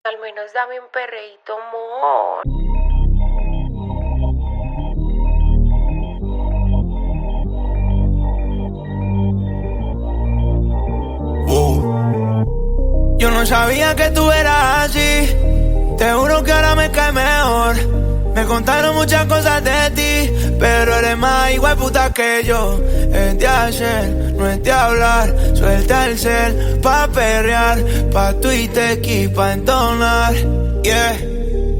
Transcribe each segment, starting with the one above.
Al menos dame un perreíto, amor. Yo no sabía que tú eras así. Te juro que ahora me cae mejor. Me contaron muchas cosas de ti, pero eres más igual puta que yo. Es de hacer, no es de hablar. Suelta el cel pa' perrear, pa' Twitter y pa' entonar. Yeah,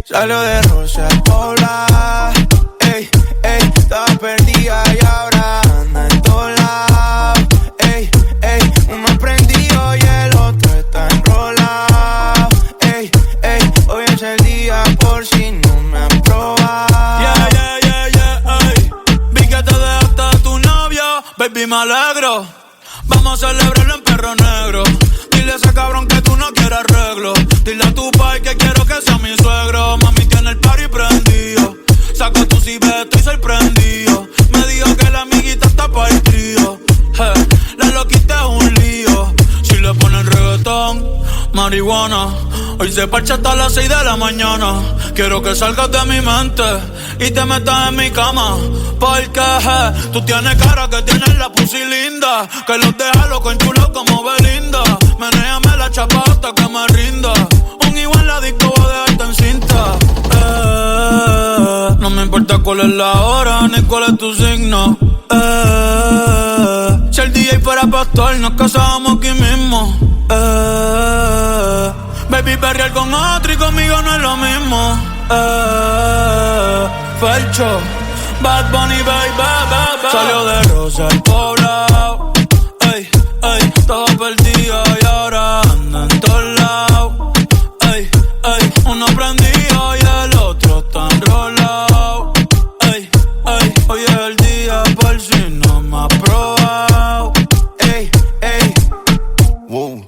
salió de Rosa al Pobla. Ey, ey, estaba perdida y ahora anda en todos lados. Ey, ey, uno prendido y el otro está enrolado. Ey, ey, hoy es el día por si no me han probado. Ey. Vi que te dejaste de tu novio, baby, me alegro. Vamos a celebrarlo en perro negro. Dile a ese cabrón que tú no quieres arreglo. Dile a tu pai que quiero que sea mi suegro. Mami tiene el party prendido. Saca tu ciber, estoy sorprendido. Me dijo que la amiguita está pa' el trío. La loquita es un lío. Si le ponen reggaetón, marihuana. Hoy se parcha hasta las 6 de la mañana. Quiero que salgas de mi mente y te metas en mi cama. Porque tú tienes cara que tienes la pussy linda. Que los deja loco enchulo como Belinda. Menéame la chapa hasta que me rinda. Un igual en la disco voy a dejarte en cinta. No me importa cuál es la hora ni cuál es tu signo. Si el DJ fuera pastor nos casábamos aquí mismo. Baby, perrear con otro y conmigo no es lo mismo. Felcho, Bad Bunny, baby. Salió de Rosa al Poblado. Ey, ey, todo perdido y ahora anda en todos lados. Ey, ey, uno prendido y el otro está enrolado. Ey, ey, hoy es el día por si no me ha probado. Ey, ey, wow.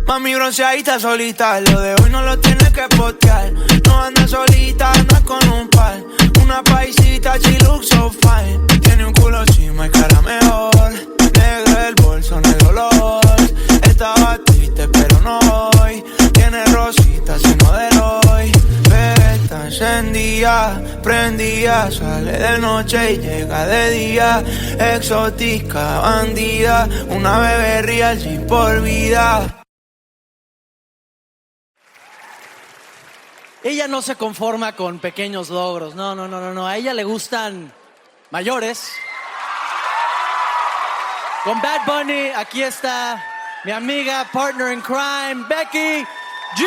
Mami bronceadita solita, lo de hoy no lo tienes que postear. No anda solita, anda con un par. Una paisita, she looks so fine. Tiene un culo chima y cara mejor. Negro el bolso, negro los. Estaba triste pero no hoy. Tiene rositas y no de hoy. Pero está encendida, prendida. Sale de noche y llega de día. Exótica, bandida. Una bebé real sin por vida. Ella no se conforma con pequeños logros, no. A ella le gustan mayores. Con Bad Bunny, aquí está mi amiga, partner in crime, Becky G.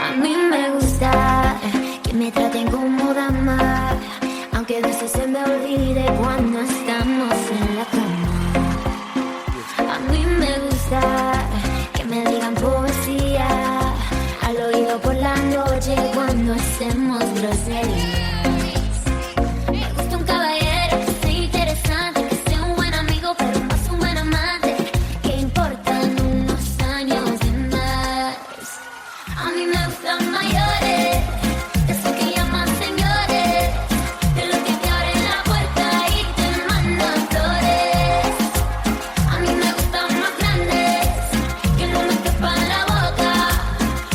A mí me gusta que me traten como dama, aunque a veces se me olvide cuando estamos en la cama. A mí me gusta que me digan poesía al oído por la noche cuando hacemos groserías. Me gusta un caballero que sea interesante, que sea un buen amigo, pero más un buen amante. Que importan unos años de más. A mí me gustan mayores, de esos que llaman señores, de los que te abren la puerta y te mandan flores. A mí me gustan más grandes, que no me quepan la boca,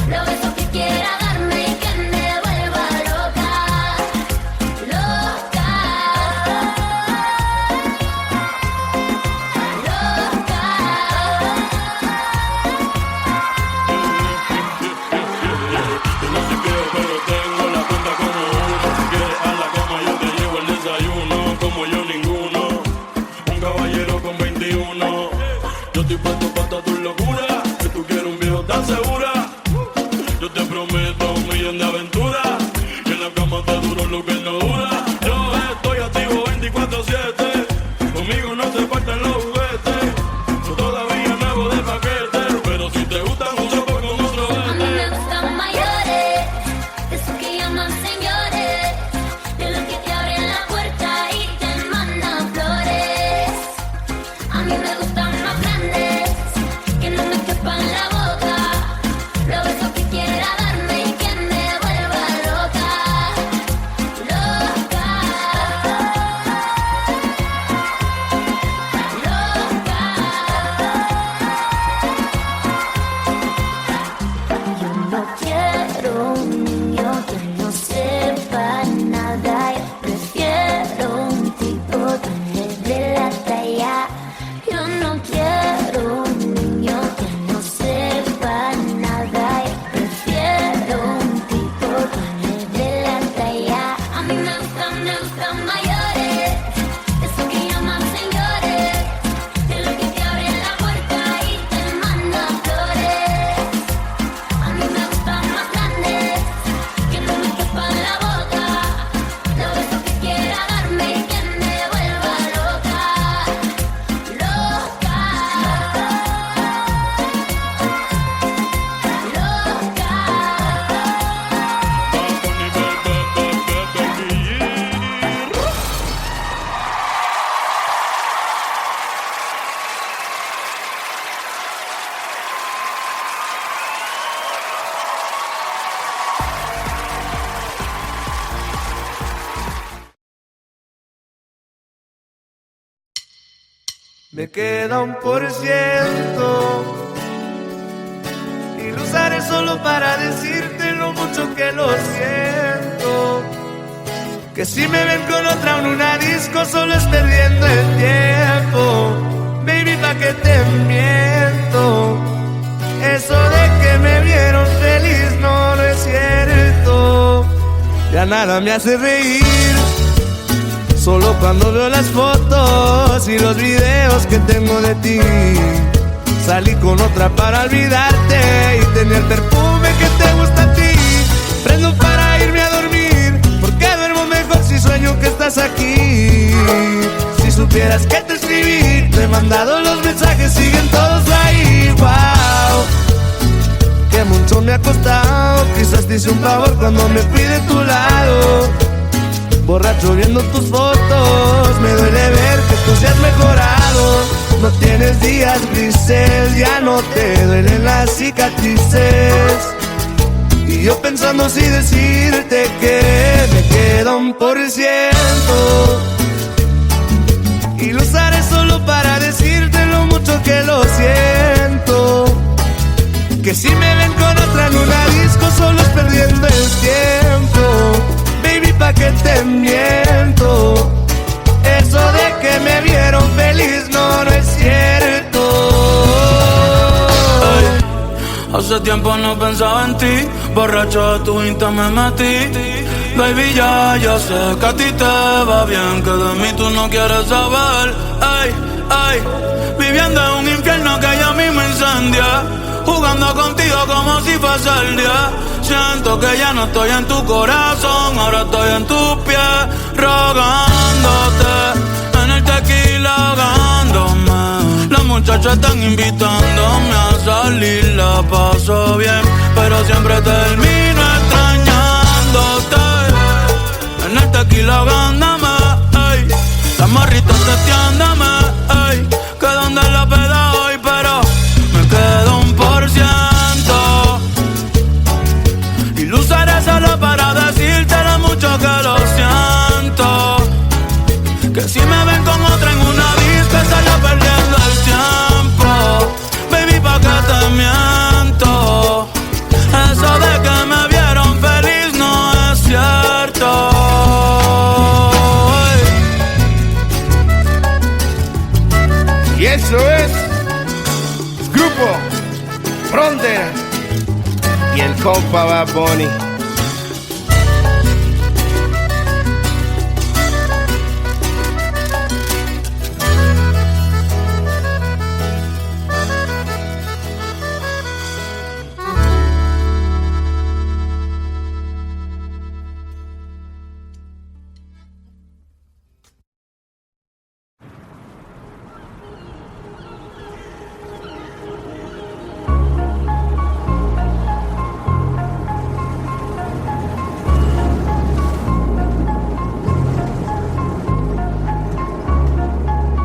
los besos que quiera darme y que me vuelva loca, loca, loca. Yo no sé qué, pero tengo la cuenta como uno. Si quieres a la cama yo te llevo el desayuno. Como yo ninguno, un caballero con 21. Yo estoy puesto para tu locura. Que tú quieres un viejo tan segura. Yo te prometo un millón de aventuras. Que en la cama te duro lo que no dura. Yo estoy activo 24/7. Conmigo no se faltan los juguetes. Yo todavía me hago de paquete. Pero si te gustan mucho pues con otro A mí vete. me gustan mayores, de esos que llaman señores, de los que te abren la puerta y te mandan flores. A mí me gustan más grandes, que no Me queda 1% y lo usaré solo para decirte lo mucho que lo siento. Que si me ven con otra en una disco solo es perdiendo el tiempo. Baby, ¿pa' qué te miento? Eso de que me vieron feliz no es cierto. Ya nada me hace reír, solo cuando veo las fotos y los videos que tengo de ti. Salí con otra para olvidarte y tener perfume que te gusta a ti. Prendo para irme a dormir, porque duermo mejor si sueño que estás aquí. Si supieras que te escribí, te he mandado los mensajes, siguen todos ahí. Wow, que mucho me ha costado. Quizás te hice un favor cuando me fui de tu lado. Borracho viendo tus fotos, me duele ver que tú seas mejorado. No tienes días grises, ya no te duelen las cicatrices. Y yo pensando si decirte que me queda 1% y lo usaré solo para decirte lo mucho que lo siento. Que si me ven con otra en una disco solo es perdiendo el tiempo. Baby, ¿pa' qué te miento? Eso de que me vieron feliz no es cierto. Ay, hace tiempo no pensaba en ti, borracho de tu Insta me metí. Baby, ya sé que a ti te va bien, que de mí tú no quieres saber. Ay, ay, viviendo en un infierno que ya mismo incendia, jugando contigo como si fuese el día. Siento que ya no estoy en tu corazón, ahora estoy en tus pies, rogándote, en el tequila ahogándome. Las muchachas están invitándome a salir, la paso bien, pero siempre termino extrañándote. En el tequila ahogándome, ey. Las morritas testeándome, ey. Que donde la peda hoy, pero me quedo 1%. Y lo usaré solo para decirte lo mucho que lo siento. Que si me ven con otra en una disco estaría perdiendo el tiempo. Baby, ¿pa' qué te miento? Eso de que me vieron feliz no es cierto. Y eso es Grupo Frontera y el compa Bad Bunny.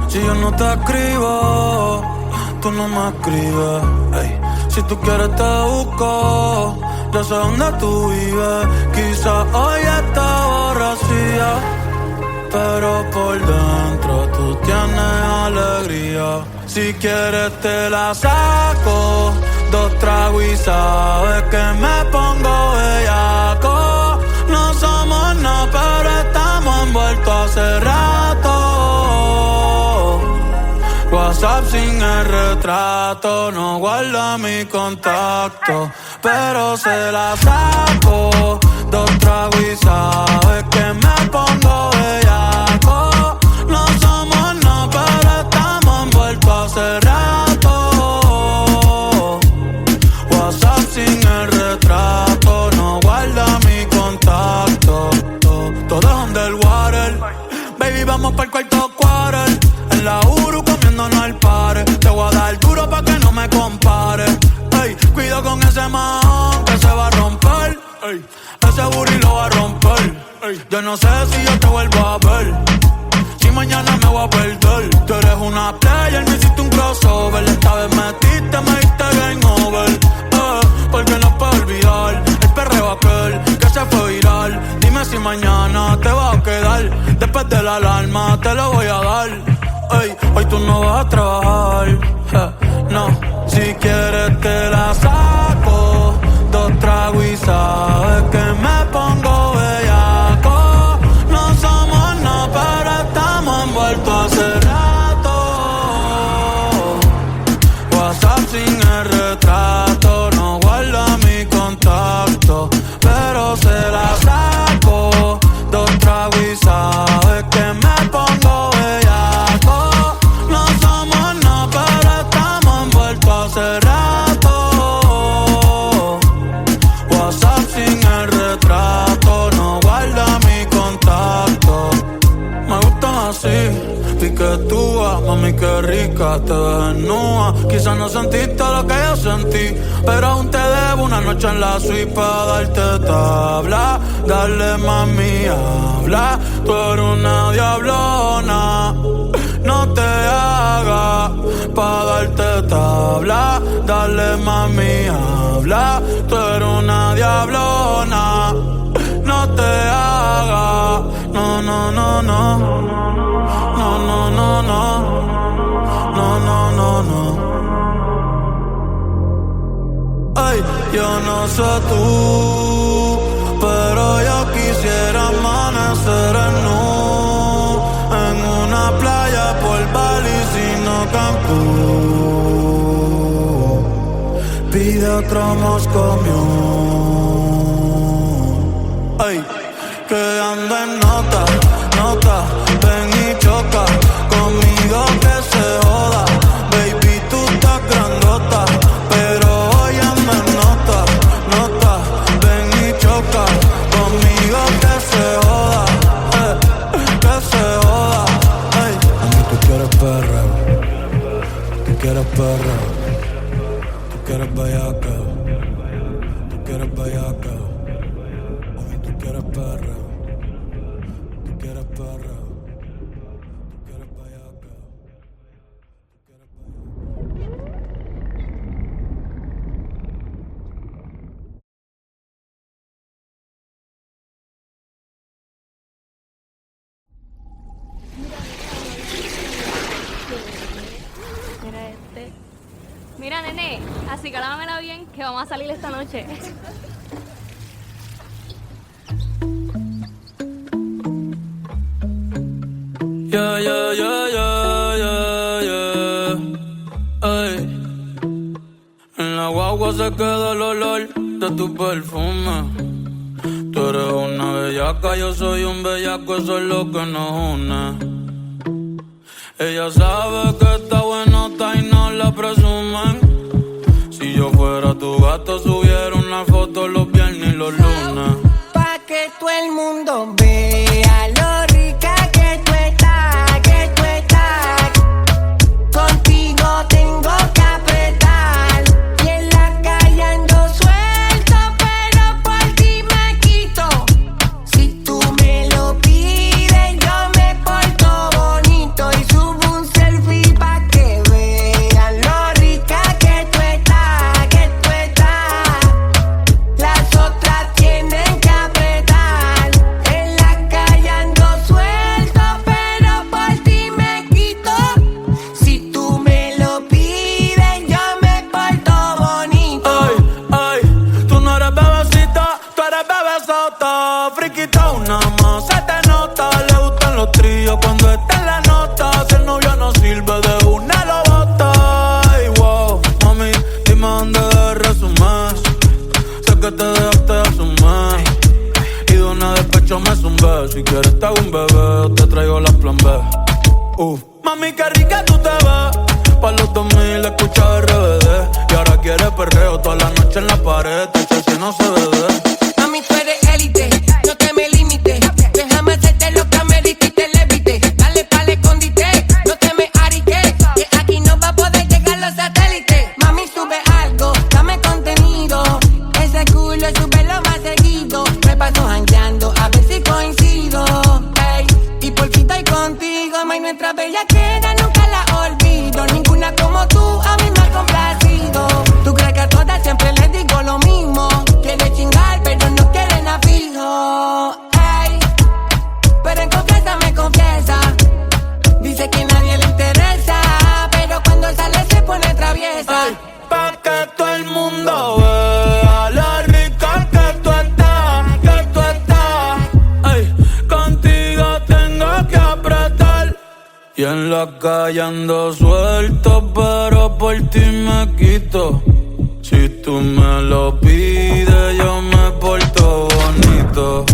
Si yo no te escribo, tú no me escribes, ey. Si tú quieres te busco, yo sé dónde tú vives. Quizás hoy está borracía, pero por dentro tú tienes alegría. Si quieres te la saco, 2 tragos y sabes que me pongo bellaco. No somos nada, pero estamos envueltos hace rato. WhatsApp sin el retrato, no guarda mi contacto, pero se la saco, 2 tragos y sabes que me pongo bellaco. No somos nada, pero estamos envueltos hace rato. WhatsApp sin el retrato, no guarda mi contacto. Todo es underwater, baby, vamos pa'l cuarto quarter. En la Uru comiéndonos al par. Te voy a dar duro pa' que no me compare. Ey, cuido con ese man que se va a romper. Ey, ese booty lo va a romper. Ey, yo no sé si yo te vuelvo a ver, si mañana me voy a perder. Tú eres una player, me hiciste un crossover. Esta vez metiste, me diste game over. Porque no puedo olvidar el perreo aquel que se fue viral. Dime si mañana te vas a quedar. Después de la alarma te lo voy a dar. Ey, hoy tú no vas a trabajar. No, si quieres te la saco. 2 tragos y sabes que me pongo bellaco. No somos nada, pero estamos envueltos hace rato. WhatsApp sin el retrato, no guarda mi contacto, pero se la saco. 2 tragos y sabes que me pongo bellaco. No somos nada, pero estamos envueltos hace rato. WhatsApp sin el retrato, no guarda mi contacto. Me gustan así, piquetúa, mami qué rica, te ves desnuda. Quizás no sentiste lo que yo sentí, pero aún te debo una noche en la suite pa' darte tabla. Dale mami, habla, tú eres una diablona. No te hagas pa' darte tabla. Dale mami, habla, tú eres una diablona. No te hagas, no, no, no, no. No, no, no, no. No, no, no, no. Ay, yo no sé tú, pero yo quisiera amanecer en nu, en una playa por Bali, sino Cancún. Pide otro Moscow Mule. Ay, que anda en nota, nota, ven y choca conmigo que se joda. Baby, tú estás grandota, pero hoy anda en nota, nota, ven y choca conmigo que se joda, que se joda. Ay, mami, tú quieres perreo, tú quieres perreo, tú quieres bellaca, tú quieres bellaca. Mami, tú quieres perreo. Mira, nene, así que lámela bien, que vamos a salir esta noche. Yeah, yeah, yeah, yeah, yeah, yeah. Ay. En la guagua se queda el olor de tu perfume. Tú eres una bellaca, yo soy un bellaco, eso es lo que nos une. Ella sabe que está buenota y no la presumen. Si yo fuera tu gato, subiera una foto los viernes y los lunes. Pa' que todo el mundo vea lo rica que tú estás, que tú estás. Contigo tengo que apretar. Y en la calle ando suelto, pero por ti me quito. Si tú me lo pides, yo me porto bonito y subo un selfie pa' que vean lo rica que tú estás, que tú estás. Las otras tienen que apretar. En la calle ando suelto, pero por ti me quito. Si tú me lo pides, yo me porto bonito. Ay, ay, tú no eres bebecita, tú eres bebesota. Friquita una más, se te nota. Le gustan los tríos cuando está en la nota. Si el novio no sirve, de una lo bota. Ay, wow, mami, dime dónde resumes. Sé que te dejaste hace un mes y de una despecho me zumbé. Si quieres te hago un bebé, o te traigo la plan B. Mami, qué rica tú te ves. Pa' los 2000 escucha RBD. Y ahora quiere perreo toda la noche en la pared. Te si no se ve. Mami, tú eres élite, no te me limites. Déjame hacerte lo que me dijiste, levite. Dale pa'l escondite, no te me ariques. Que aquí no va a poder llegar los satélites. Mami, sube algo, dame contenido. Ese culo súbelo más seguido. Me paso jangueando, a ver si coincido. Ey, y por fin estoy contigo. May, nuestra bella queda, nunca la olvido. Ninguna como tú a mí me ha complacido. Tú crees que a todas siempre les digo lo mismo. Quiere chingar, pero no quieren a todo el mundo vea lo rica que tú estás, que tú estás. Ey, contigo tengo que apretar. Y en la calle ando suelto, pero por ti me quito. Si tú me lo pides, yo me porto bonito.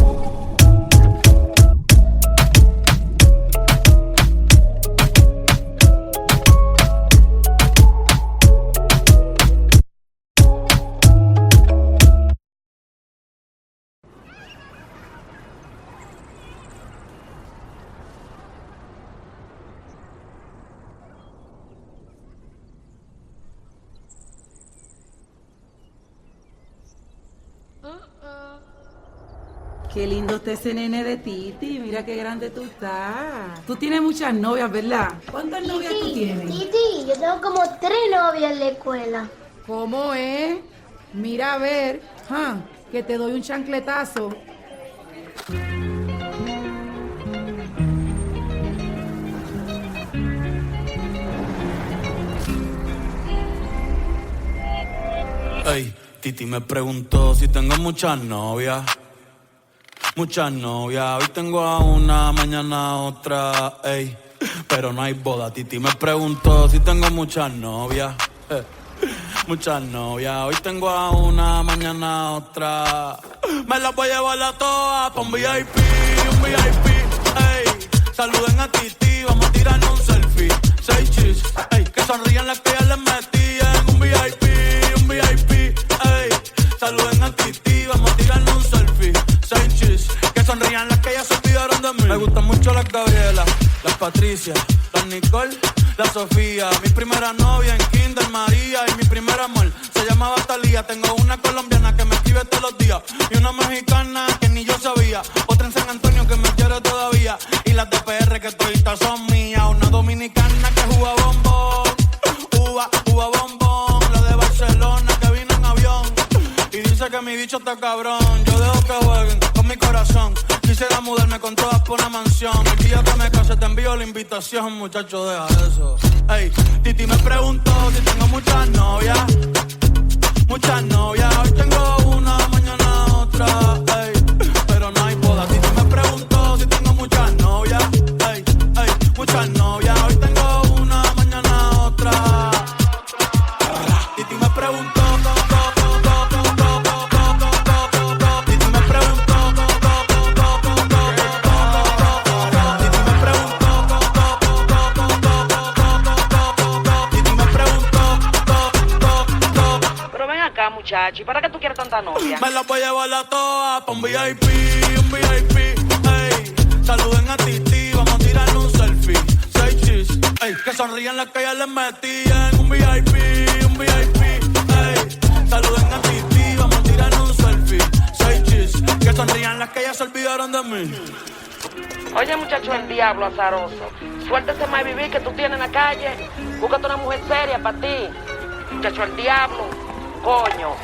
Qué lindo está ese nene de Titi, mira qué grande tú estás. Tú tienes muchas novias, ¿verdad? ¿Cuántas novias tú tienes? Titi, yo tengo como 3 novias en la escuela. ¿Cómo es? Mira a ver, que te doy un chancletazo. Ey, Titi me preguntó si tengo muchas novias. Muchas novias, hoy tengo a una, mañana a otra, ey. Pero no hay boda. Titi me preguntó si tengo muchas novias. Muchas novias, hoy tengo a una, mañana a otra. Me las voy a llevar a todas pa' un VIP, ey. Saluden a Titi, vamos a tirarnos un selfie. 6 chis, ey. Que sonrían las que ya les metí en un VIP, ey. Saluden a Titi, vamos a tirarnos un selfie. 6 chis, que sonrían las que ya se olvidaron de mí. Me gustan mucho las Gabriela, las Patricia, las Nicole, la Sofía. Mi primera novia en Kinder, María. Y mi primer amor se llamaba Talía. Tengo una colombiana que me escribe todos los días. Y una mexicana que ni yo sabía. Otra en San Antonio que me quiere todavía. Y las de PR que toditas son mías. Una dominicana que juega bombón. Uva bombón. La de Barcelona que vino en avión. Y dice que mi bicho está cabrón. Yo dejo que jueguen con mi corazón. Quisiera mudarme con todas por una mansión. El día que me case te envío la invitación, muchacho, deja eso. Ey, Titi me preguntó si tengo muchas novias. Muchas novias, hoy tengo una, mañana otra, ey. Pero no hay boda. Titi me preguntó si tengo muchas novias. Ey, muchas novias, hoy tengo una, mañana otra. Titi me preguntó. Muchacho, ¿y para qué tú quieres tanta novia? Me la voy a llevar a todas pa' un VIP, ey. Saluden a Titi, vamos a tirarle un selfie. 6 chis, ey. Que sonrían las que ya les metí en un VIP, ey. Saluden a Titi, vamos a tirarle un selfie. 6 chis, que sonrían las que ya se olvidaron de mí. Oye, muchacho, el diablo azaroso. Suéltese más vivir que tú tienes en la calle. Búscate una mujer seria para ti. Muchacho, el diablo. Coño.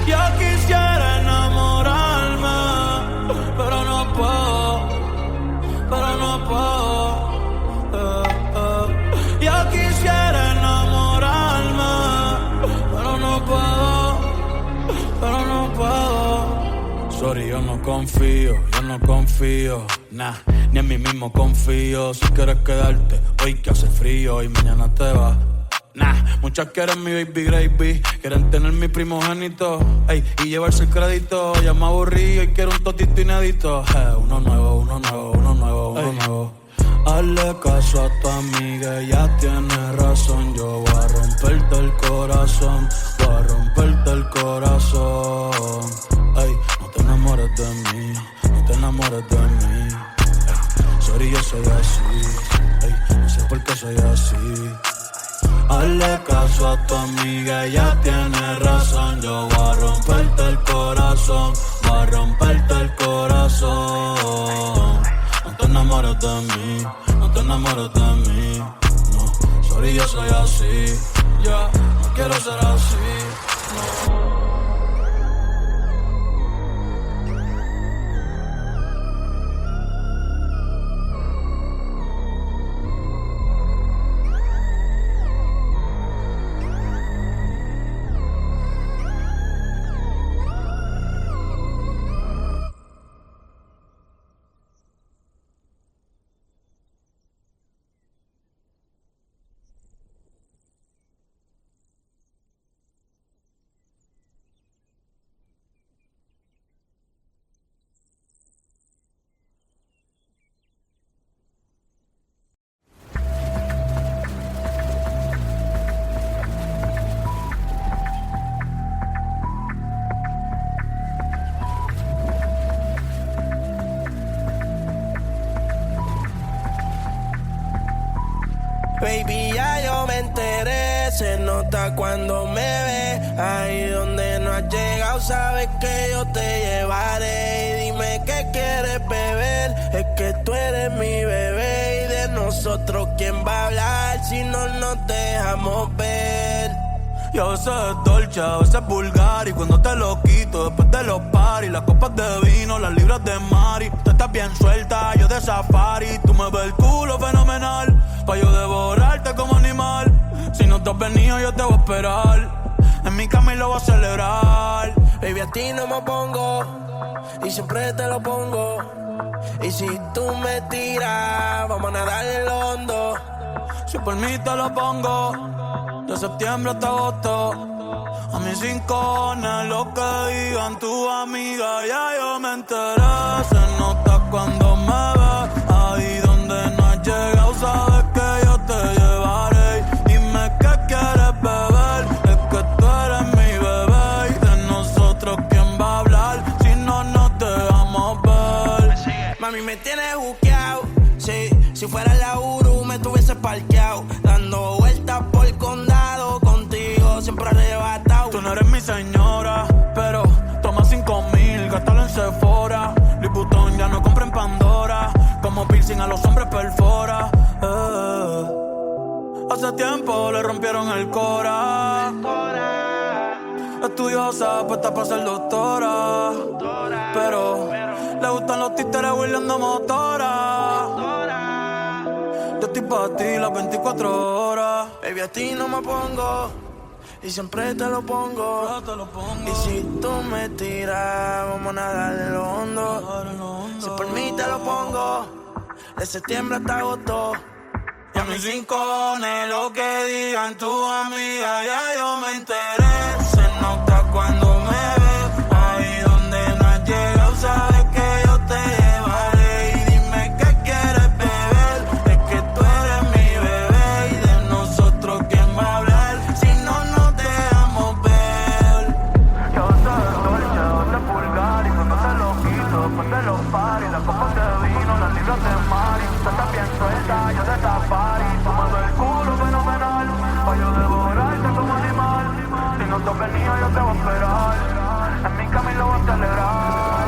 Yo quisiera enamorarme, pero no puedo, Yo quisiera enamorarme, pero no puedo. Sorry, yo no confío, nah, ni en mí mismo confío. Si quieres quedarte, hoy que hace frío y mañana te vas. Nah, muchas quieren mi baby gravy, quieren tener mi primogénito, ey, y llevarse el crédito. Ya me aburrí y quiero un totito inédito. Uno nuevo. Hazle caso a tu amiga, ella tiene razón. Yo voy a romperte el corazón, Ey, no te enamores de mí, ey. Sorry, yo soy así, ey, no sé por qué soy así. Hazle caso a tu amiga, ella tiene razón. Yo voy a romperte el corazón, No te enamores de mí, no. Sorry, yo soy así, ya, no quiero ser así, no. nota cuando me ves. Ahí donde no has llegado, sabes que yo te llevaré. Y dime qué quieres beber, es que tú eres mi bebé. Y de nosotros, ¿quién va a hablar si no nos dejamos ver? Y a veces es dolce, a veces es vulgar. Y cuando te lo quito, después de los paris, las copas de vino, las libras de mari. Tú estás bien suelta, yo de safari. Tú me ves el culo fenomenal, pa' yo devorarte como animal. Si no te has venido, yo te voy a esperar. En mi cama y lo voy a celebrar. Baby, a ti no me pongo, y siempre te lo pongo. Y si tú me tiras, vamos a nadar en lo hondo. Si por mí te lo pongo, de septiembre hasta agosto. A mis rincones, lo que digan tu amiga, ya yo me enteré. Se nota cuando me ves, ahí donde no has llegado, sabes que yo te llevaré. Dime qué quieres beber, es que tú eres mi bebé. Y de nosotros, ¿quién va a hablar si no nos dejamos ver? Mami, me tienes buqueado, sí. Si fuera la Uru, me tuviese parqueado, dando vueltas por el condado, contigo siempre arrebatado. Tú no eres mi señora, pero toma 5,000, gástalo en Sephora. Louis Vuitton ya no compra en Pandora, como piercing a los hombres perfora. Hace tiempo le rompieron el cora. Estudiosa, puesta para ser doctora, pero le gustan los títeres huirleando motora. Yo estoy pa' ti las 24 horas. Baby, a ti no me pongo, y siempre te lo pongo. Y si tú me tiras, vamos a nadar en lo hondo. Si por mí te lo pongo, de septiembre hasta agosto. Y a mis rincones, lo que digan tu amiga, ya yo me enteré. Se nota cuando me ves, ahí donde no has llegado, sabes que yo te llevaré. Y dime qué quieres beber, es que tú eres mi bebé. Y de nosotros, ¿quién va a hablar si no nos dejamos ver? Y a veces es dolce, a veces es vulgar. Y cuando te lo quito, después de los paris, las copas de vino, las libras de mari. Tú estás bien suelta, yo de safari. Tomando el culo fenomenal, pa' yo devorarte como animal. Si no te has venido, yo te voy a esperar. En mi cama y lo voy a celebrar.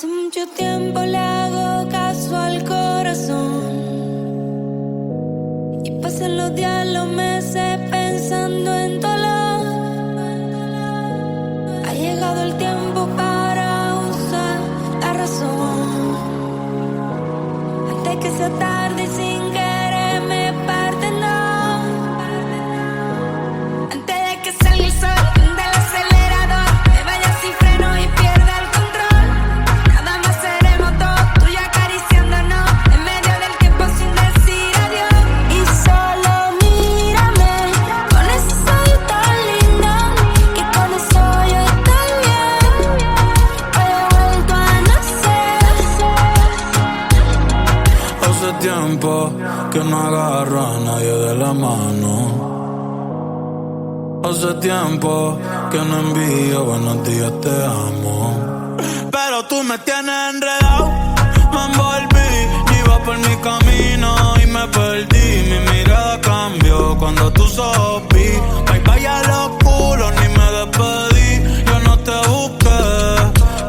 Mucho tiempo le hago caso al corazón y pasan los días, los meses pensando en dolor. Ha llegado el tiempo para usar la razón antes que sea tarde y sin querer me parte, no. Antes de que salga el sol del acelerador, me vaya sin freno y pierda el control. Nada más seremos dos, tú y acariciándonos en medio del tiempo sin decir adiós. Y solo mírame con ese ojos tan lindo, que con eso yo estoy bien. Hoy he vuelto a nacer. Hace tiempo que no agarro a nadie de la mano. Hace tiempo que no envío buenos días, te amo. Pero tú me tienes enredado, me envolví, iba por mi camino y me perdí. Mi mirada cambió cuando tus ojos vi. Bye bye a los culos, ni me despedí. Yo no te busqué,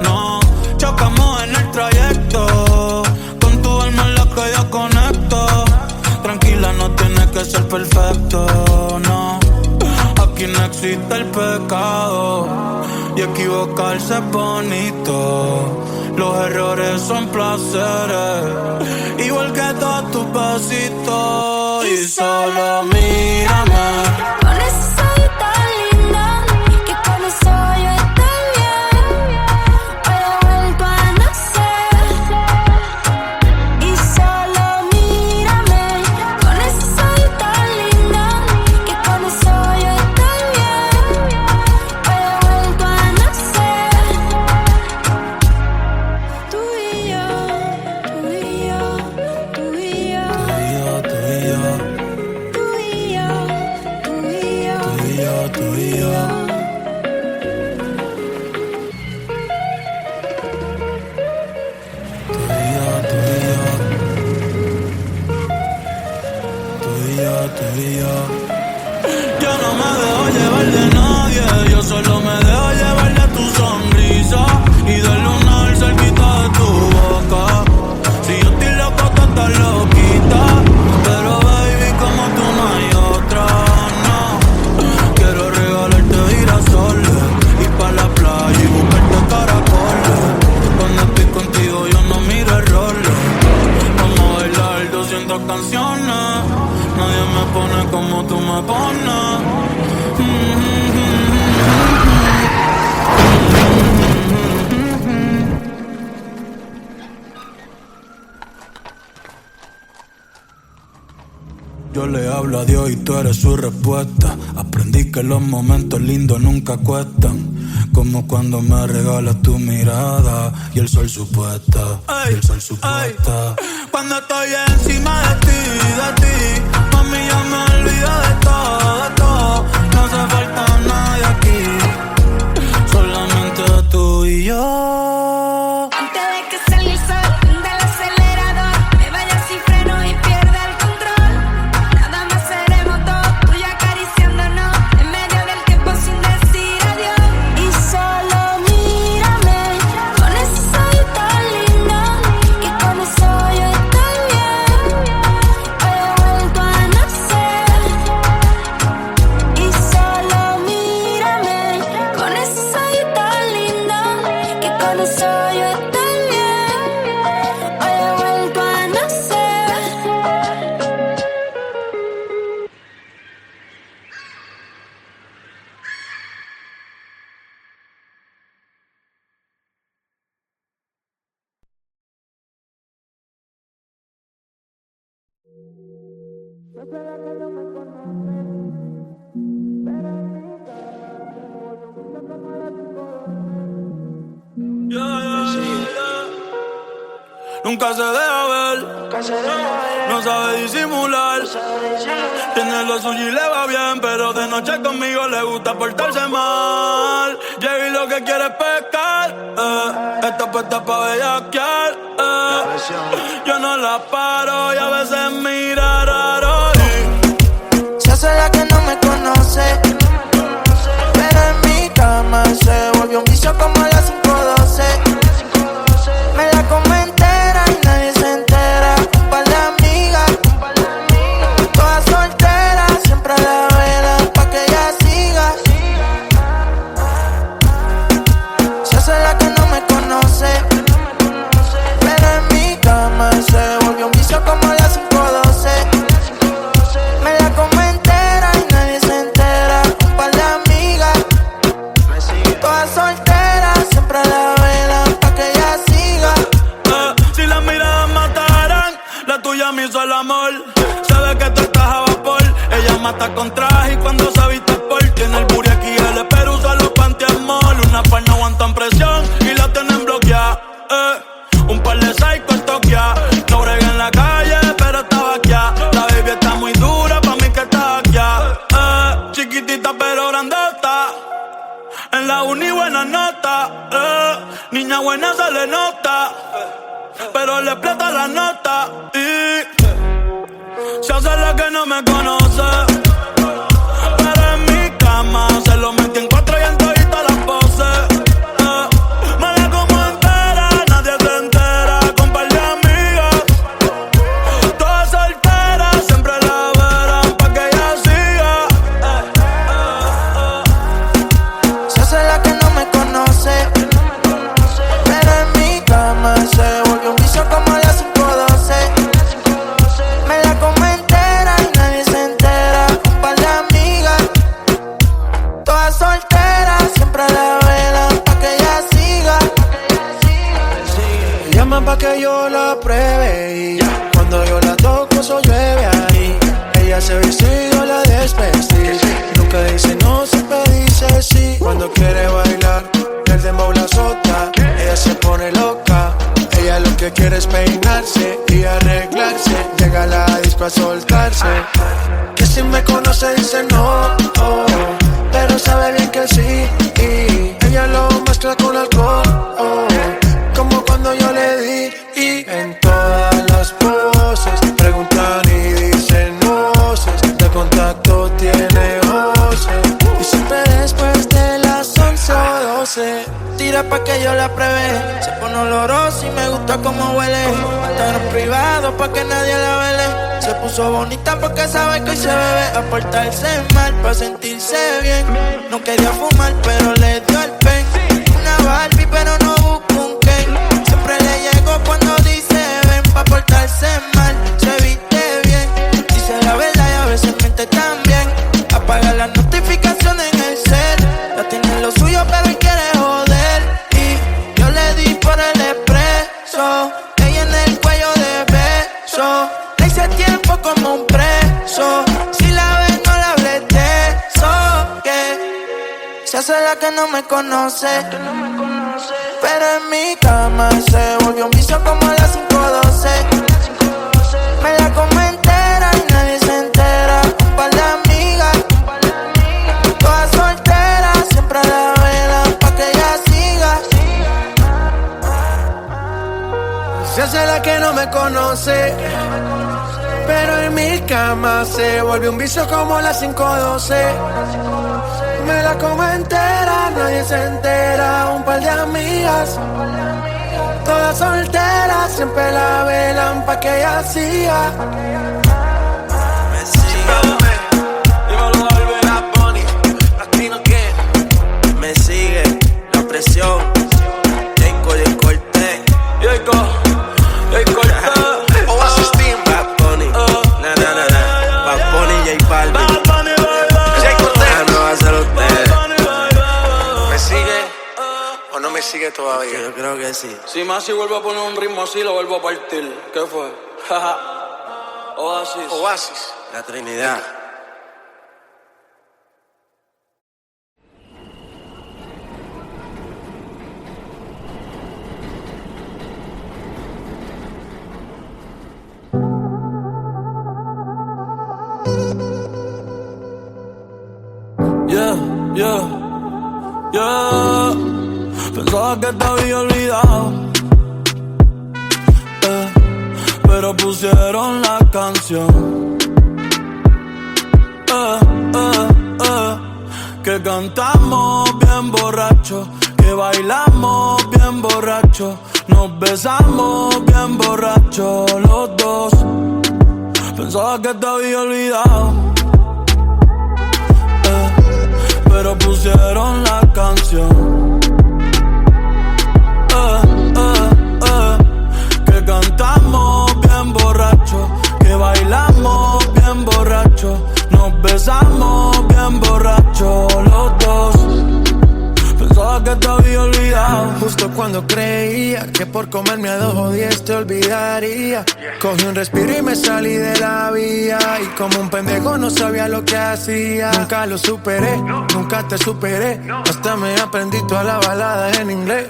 no. Chocamos en el trayecto, con tu alma en la que yo conecto. Tranquila, no tienes que ser perfecto, no. Aquí no existe el pecado y equivocarse es bonito. Los errores son placeres, igual que todos tus besitos. Y solo mírame. Con ese soy tan linda que con eso yo estoy bien. Hoy he vuelto a nacer y solo mírame. Con ese soy tan linda que con eso yo estoy bien. Hoy he vuelto a nacer. Tú y yo, tú y yo, tú y yo, Tú y yo, tú y yo, tú y yo, tú y yo, tú y yo. Tú y yo. Yo no me dejo llevar de nadie, yo solo me dejo llevar de tu sonrisa y de lunar cerquita de tu boca. Si yo estoy loco, tú estás loquita, pero baby, como tú no hay otra, no. Quiero regalarte girasoles, ir pa' la playa y buscarte caracoles. Cuando estoy contigo yo no miro errores. Vamos a bailar 200 canciones, nadie me pone como tú me pones. Yo le hablo a Dios y tú eres su respuesta. Aprendí que los momentos lindos nunca cuestan, como cuando me regalas tu mirada y el sol supuesta, y el sol supuesta. Cuando estoy encima de ti, mami, ya me olvido de todo. No hace falta nadie aquí, solamente tú y yo. Antes de que salga el sol del acelerador, me vaya sin freno y pierda el control. Nada más seremos dos, tú y yo acariciándonos en medio del tiempo sin decir adiós. Y solo mírame, con eso soy tan linda que con eso yo estoy bien. Hoy he vuelto a nacer y solo mírame, con eso soy tan linda que con eso yo estoy bien. Hoy he vuelto a nacer. Nunca se deja ver, no sabe disimular. Tiene lo suyo y le va bien, pero de noche conmigo le gusta portarse mal. Llega y lo que quiere es pescar, está puesta pa' bellaquear, Yo no la paro y a veces mira raro. Se hace la que no me conoce, pero en mi cama se volvió un vicio como a las 5:12. Me la come entera y nadie se entera. Un par de amigas, todas solteras, siempre a la vela pa' que ella siga. Se hace la que no me conoce, pero en mi cama se volvió un vicio como a las 5:12. Me la come entera y nadie se entera. Un par de amigas, todas solteras, siempre a la vela pa' que ella siga. Si las miradas mataran, la tuya me hizo el amor. Sabe que tú estás a vapor. Ella mata con traje y cuando se viste por. Tiene el booty aquí, el espero usa los panty-amol. Una par no aguantan presión y la tienen bloqueada. Un par de psycho toquea. No brega en la calle, pero está vaqueada. La baby está muy dura, pa' mí que está vaqueada. Chiquitita pero grandota. En la uni buena nota. Niña buena se le nota, pero le explota la nota y se hace la que no me conoce, pero en mi cama se lo metí en 4 y en todita las poses. Me la como entera, nadie se entera, con par de amigas, todas solteras, siempre la verán pa' que ella siga. Se hace la que no me conoce, pero en mi cama pruebe y cuando yo la toco eso llueve ahí. Ella se viste y yo la desvestí. Nunca dice no, siempre dice sí. Cuando quiere bailar, el dembow la azota. Ella se pone loca. Ella lo que quiere es peinarse y arreglarse. Llega a la disco a soltarse. Que si me conoce dice no, oh, pero sabe bien que sí. Y ella lo mezcla con alcohol, oh, como cuando yo le di. Y en todas las poses preguntan y dicen voces. De contacto tiene voces. Y siempre después de las 11 o 12 tira pa' que yo la pruebe. Se pone olorosa y me gusta como huele. Estar en privado pa' que nadie la vele. Se puso bonita porque sabe que hoy se bebe. A portarse mal pa' sentirse bien. No quería fumar pero le dio el pen. Una Barbie pero no busco un Ken. Siempre le llego cuando dice ven. Pa' portarse mal, se viste bien. Dice la verdad y a veces miente también. Apaga las notificaciones en el cel. Ya tiene lo suyo pero él quiere joder. Y yo le di por el expreso. Ella en el cuello de beso. Le hice tiempo como un preso. Si la ves no la hables de eso. Que se hace la que no me conoce. Pero en mi cama se volvió un vicio como a las 5:12. Me la como entera y nadie se entera. Un par de amigas, todas solteras, siempre la velan pa' que ella siga. Se hace la que no me conoce. Pero en mi cama se volvió un vicio como a las 5:12. Me la como entera, nadie se entera. Un par de amigas, todas solteras, siempre la velan pa' que ella siga. Me sigue, dímelo, Bad Bunny, Latino que me sigue, la presión, Jacob y Cortez, Oasis Team, Bad Bunny, Bad Bunny, J Balvin, ¿me sigue o no me sigue todavía? Yo creo que sí. Si más si vuelvo a poner un ritmo así, lo vuelvo a partir. ¿Qué fue? Oasis, la Trinidad. Pensaba que te había olvidado, pero pusieron la canción, que cantamos bien borrachos, que bailamos bien borrachos, nos besamos bien borrachos los dos. Pensaba que te había olvidado, pero pusieron la canción, que cantamos bien borrachos, que bailamos bien borrachos, nos besamos bien borrachos los dos. Pensaba que te había olvidado. Justo cuando creía que por comerme a 2 o 10 te olvidaría, cogí un respiro y me salí de la vía. Y como un pendejo no sabía lo que hacía. Nunca lo superé, nunca te superé. Hasta me aprendí toda la balada en inglés.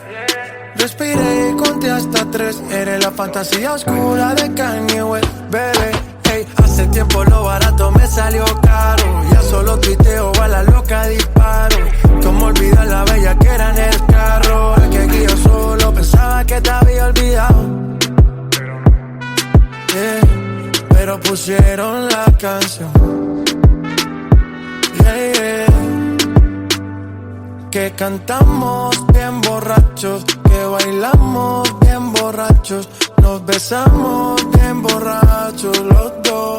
Respiré y conté hasta 3. Eres la fantasía oscura de Kanye West, bebé. Hey, hace tiempo lo barato me salió caro. Ya solo tuiteo, a la loca disparo. Cómo olvidar la bella que era en el carro. El que guió solo pensaba que te había olvidado. Pero pusieron la canción, que cantamos bien borrachos, que bailamos bien borrachos, nos besamos bien borrachos los dos.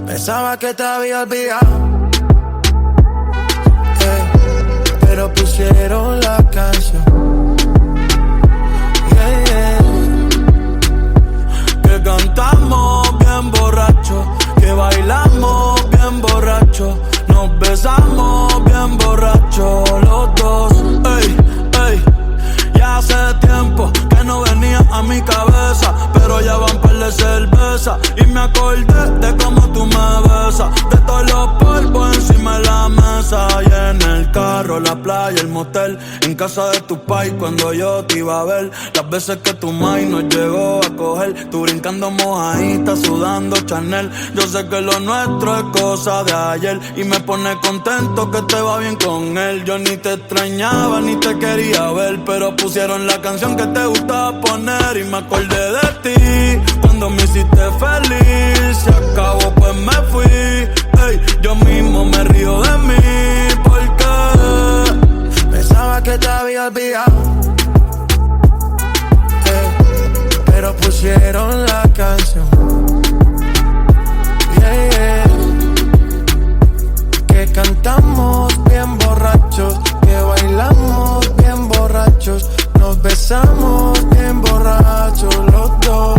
Pensaba que te había olvidado, pero pusieron la canción, que cantamos bien borrachos, que bailamos bien borrachos, nos besamos bien borrachos los dos. Ey, ey, ya hace tiempo que no venía a mi cabeza, motel, en casa de tu pai cuando yo te iba a ver. Las veces que tu mai nos llegó a coger, tú brincando mojadita, sudando Chanel. Yo sé que lo nuestro es cosa de ayer y me pone contento que te va bien con él. Yo ni te extrañaba ni te quería ver, pero pusieron la canción que te gustaba poner y me acordé de ti cuando me hiciste feliz. Se acabó pues me fui, ey, yo mismo me río de mí porque pensaba que te había olvidado, pero pusieron la canción, yeah, yeah, que cantamos bien borrachos, que bailamos bien borrachos, nos besamos bien borrachos los dos.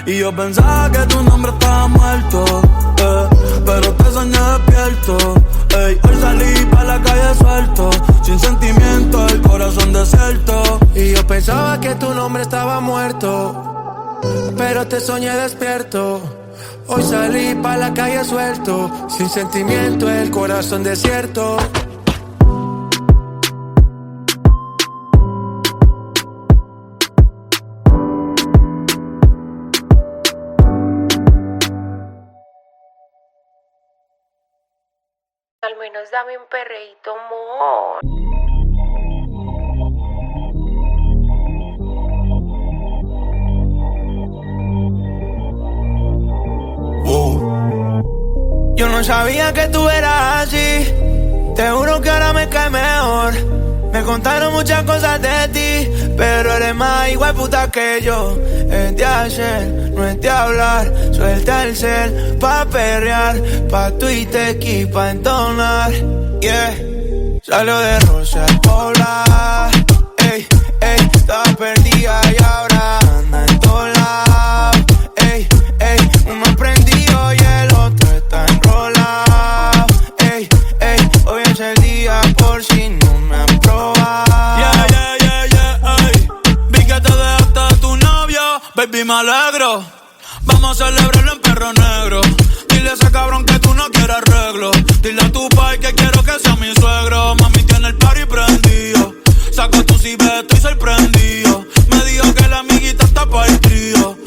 Y yo pensaba que tu nombre estaba muerto, pero te soñé despierto, ey. Hoy salí pa' la calle suelto, sin sentimiento, el corazón desierto. Y yo pensaba que tu nombre estaba muerto, pero te soñé despierto. Hoy salí pa' la calle suelto, sin sentimiento, el corazón desierto. Al menos dame un perreíto, amor. Yo no sabía que tú eras así, te juro que ahora me cae mejor. Me contaron muchas cosas de ti, pero eres más igual puta que yo. Es de hacer, no es de hablar, suelta el cel pa' perrear, pa' Twitter y pa' entonar, yeah. Salió de Rosa al Pobla, ey, ey, estaba perdida y ahora anda en todos lados, ey, ey, uno prendido y el otro está enrolado, ey, ey, hoy es el día por si no me han probado. Yeah, yeah, yeah, yeah, ey. Vi que te dejaste de tu novio, baby, me alegro. Vamos a celebrarlo en Perro Negro. Dile a ese cabrón que tú no quieres arreglo. Dile a tu pai que quiero que sea mi suegro. Mami tiene el party prendido, saco tu cibeto, estoy sorprendido. Me dijo que la amiguita está pa' el trío,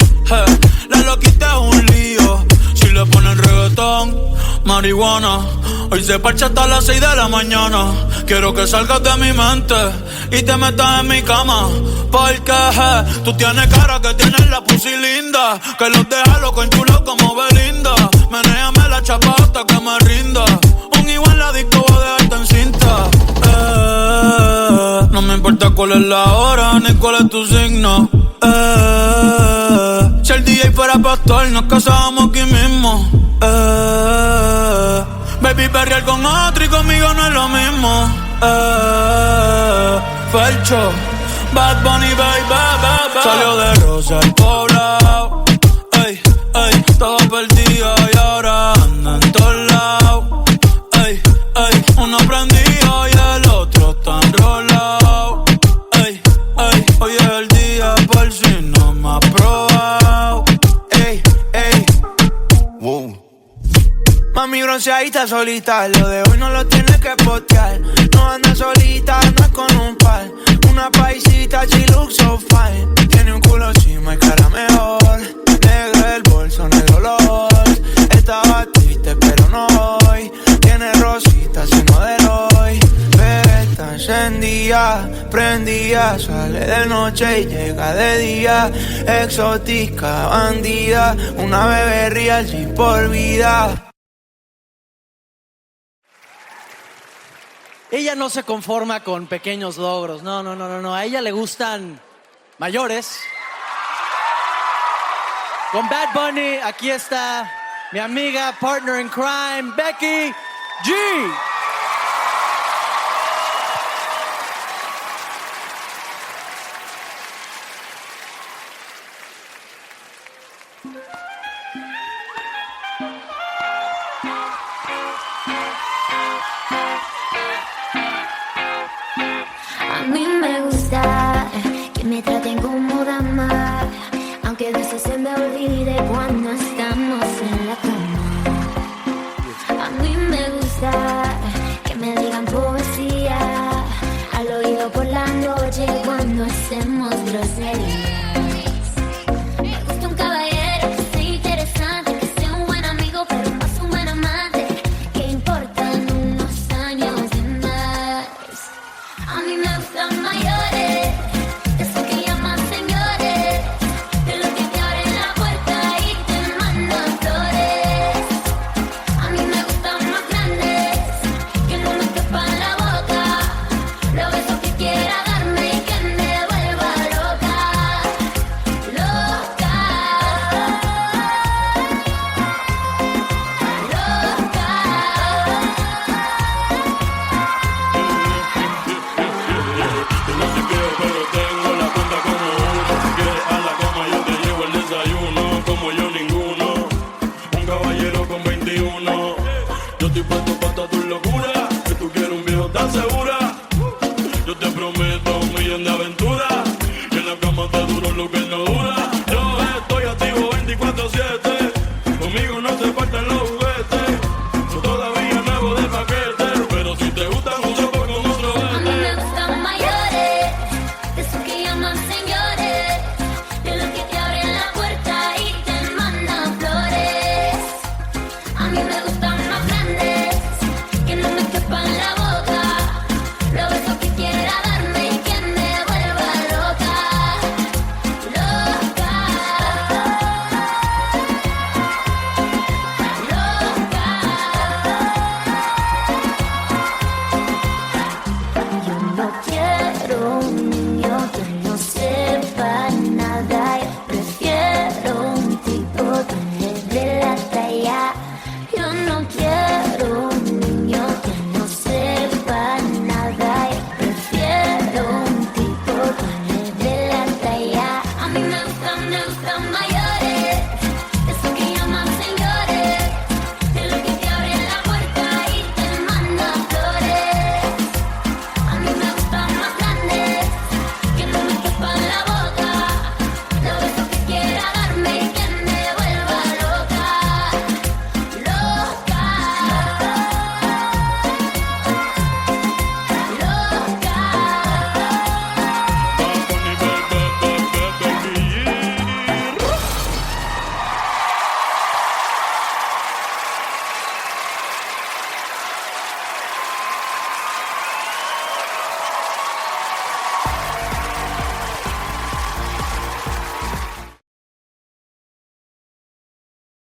la loquita es un lío. Si le ponen reggaetón, marihuana, hoy se parcha hasta las 6 de la mañana. Quiero que salgas de mi mente y te metas en mi cama, porque tú tienes cara que tienes la pussy linda, que los deja loco en chulo como Belinda. Menéame la chapa hasta que me rinda. Un igual en la disco voy a dejarte en cinta. No me importa cuál es la hora ni cuál es tu signo. Si el DJ fuera pastor nos casábamos aquí mismo. Baby, perrear con otro y conmigo no es lo mismo. Felcho, Bad Bunny, baby. Salió de Rosa al Poblado, ey, ey, todo perdido y ahora anda en todos lados, ey, ey. Uno prendido y el otro está enrolado, ey, ey. Hoy es el día por si no me has probado, ey, ey. Wow. Mami bronceadita solita, lo de hoy no lo tienes que postear. No anda solita, anda con un par. Una paisita, she looks so fine. Tiene un culo encima y cara mejor. Negro el bolso, negro los. Estaba triste pero no hoy. Tiene rositas y no de hoy. Pero está encendida, prendida. Sale de noche y llega de día. Exótica, bandida. Una bebé real sin por vida. Ella no se conforma con pequeños logros, no. A ella le gustan mayores. Con Bad Bunny, aquí está mi amiga, partner in crime, Becky G. A mí me gusta que quiero con 21. Yo estoy puesto para toda tu locura. Que tú quieres un viejo tan segura.